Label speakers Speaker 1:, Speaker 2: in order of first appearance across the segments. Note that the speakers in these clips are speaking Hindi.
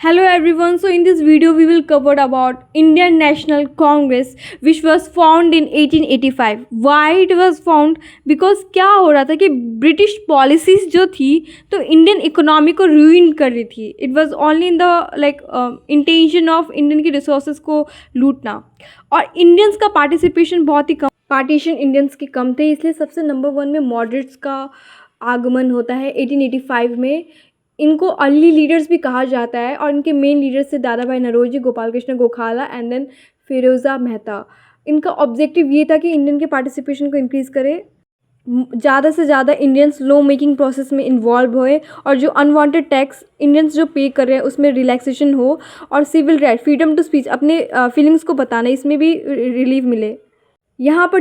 Speaker 1: Hello everyone. So in this video we will cover about Indian National Congress which was found in 1885. Why it was found? Because क्या हो रहा था कि ब्रिटिश पॉलिसीज जो थी तो इंडियन इकोनॉमी को रूइन कर रही थी. It was only in the intention of Indian की रिसोर्सेज को लूटना. और इंडियंस का पार्टिसिपेशन बहुत ही कम, पार्टीशन इंडियंस के कम थे, इसलिए सबसे नंबर वन में मॉडरेट्स का आगमन होता है 1885 में. इनको अर्ली लीडर्स भी कहा जाता है और इनके मेन लीडर्स थे दादा भाई नौरोजी, गोपाल कृष्ण गोखला एंड देन फिरोज़ा मेहता. इनका ऑब्जेक्टिव ये था कि इंडियन के पार्टिसिपेशन को इंक्रीज़ करे, ज़्यादा से ज़्यादा इंडियंस लॉ मेकिंग प्रोसेस में इन्वॉल्व होए और जो अनवांटेड टैक्स इंडियंस जो पे कर रहे हैं उसमें रिलैक्सेशन हो, और civil right, freedom to speech, अपने फीलिंग्स को बताना, इसमें भी रिलीफ मिले. यहाँ पर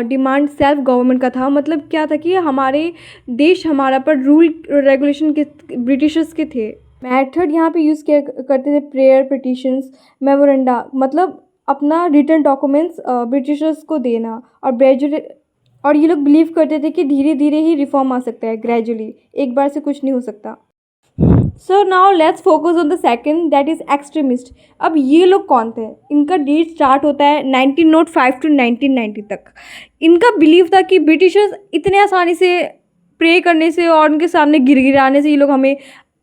Speaker 1: डिमांड सेल्फ गवर्नमेंट का था. मतलब क्या था कि हमारे देश हमारा पर रूल रेगुलेशन के ब्रिटिशर्स के थे. मेथड यहाँ पे यूज़ किया करते थे प्रेयर, पिटिशंस, मेमोरेंडा, मतलब अपना रिटर्न डॉक्यूमेंट्स ब्रिटिशर्स को देना. और ग्रेजुअली, और ये लोग बिलीव करते थे कि धीरे धीरे ही रिफॉर्म आ सकता है, ग्रेजुअली, एक बार से कुछ नहीं हो सकता. So now let's focus on the second, that is extremist. अब ये लोग कौन थे? इनका डेट स्टार्ट होता है 1905 टू 1990 तक. इनका बिलीव था कि ब्रिटिशर्स इतने आसानी से प्रे करने से और उनके सामने गिड़गिड़ाने से ये लोग हमें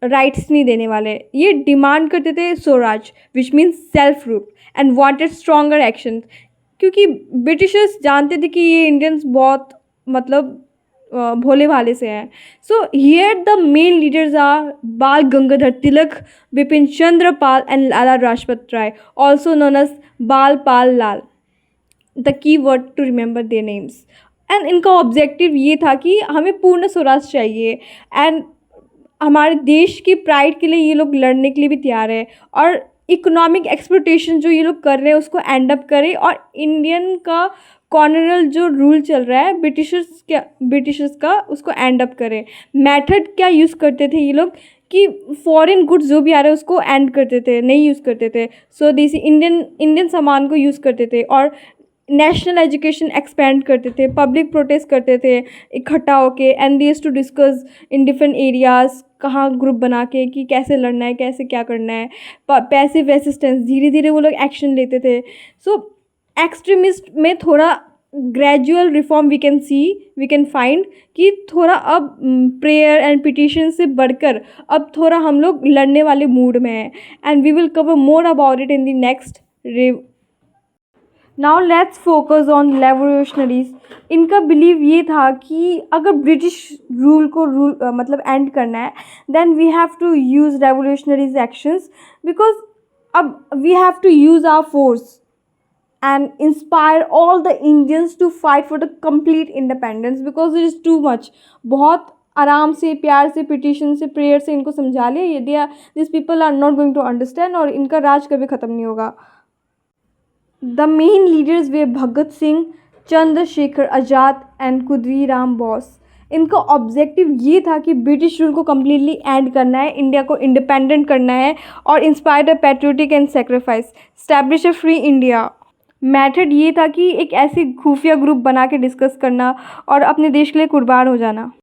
Speaker 1: राइट्स नहीं देने वाले. ये डिमांड करते थे Swaraj, which means self rule, and wanted stronger action. क्योंकि ब्रिटिशर्स जानते थे कि ये इंडियंस बहुत मतलब भोले भाले से हैं. So here the main leaders are Bal Gangadhar Tilak, Bipin Chandra Pal and Lala Lajpat Rai, also known as Bal Pal Lal. The key word to remember their names. And इनका ऑब्जेक्टिव ये था कि हमें पूर्ण स्वराज चाहिए एंड हमारे देश की प्राइड के लिए ये लोग लड़ने के लिए भी तैयार है. और इकोनॉमिक एक्सप्लोटेशन जो ये लोग कर रहे हैं उसको एंड अप करें, और इंडियन का कॉलोनियल जो रूल चल रहा है ब्रिटिशर्स का उसको एंड अप करें. मेथड क्या यूज़ करते थे ये लोग कि फॉरेन गुड्स जो भी आ रहे हैं उसको एंड करते थे, नहीं यूज़ करते थे. सो देसी इंडियन सामान को यूज़ करते थे, और नेशनल एजुकेशन एक्सपेंड करते थे, पब्लिक प्रोटेस्ट करते थे इकट्ठा होके, and they used to discuss in different areas, कहाँ ग्रुप बना के कि कैसे लड़ना है, कैसे क्या करना है. पैसिव रेसिस्टेंस, धीरे धीरे वो लोग एक्शन लेते थे. सो एक्सट्रीमिस्ट में थोड़ा gradual reform we can find कि थोड़ा अब प्रेयर एंड पिटिशन से बढ़कर अब थोड़ा हम लोग लड़ने वाले मूड में हैं. And we will cover more about it in the next. Now let's focus on revolutionaries. इनका बिलीव ये था कि अगर ब्रिटिश रूल मतलब एंड करना है, then we have to use revolutionaries actions, because अब we have to use our force and inspire all the Indians to fight for the complete independence, because it is too much. बहुत आराम से, प्यार से, पिटिशन से, प्रेयर से इनको समझा लिया, यदि this people are not going to understand, और इनका राज कभी ख़त्म नहीं होगा. The main leaders were Bhagat Singh, Chandrashekhar Azad and Khudiram Bose. इनका ऑब्जेक्टिव ये था कि ब्रिटिश रूल को कम्प्लीटली एंड करना है, इंडिया को इंडिपेंडेंट करना है, और inspire the patriotic and sacrifice, establish a free India. Method ये था कि एक ऐसी खुफिया ग्रुप बना के डिस्कस करना और अपने देश के लिए कुर्बान हो जाना.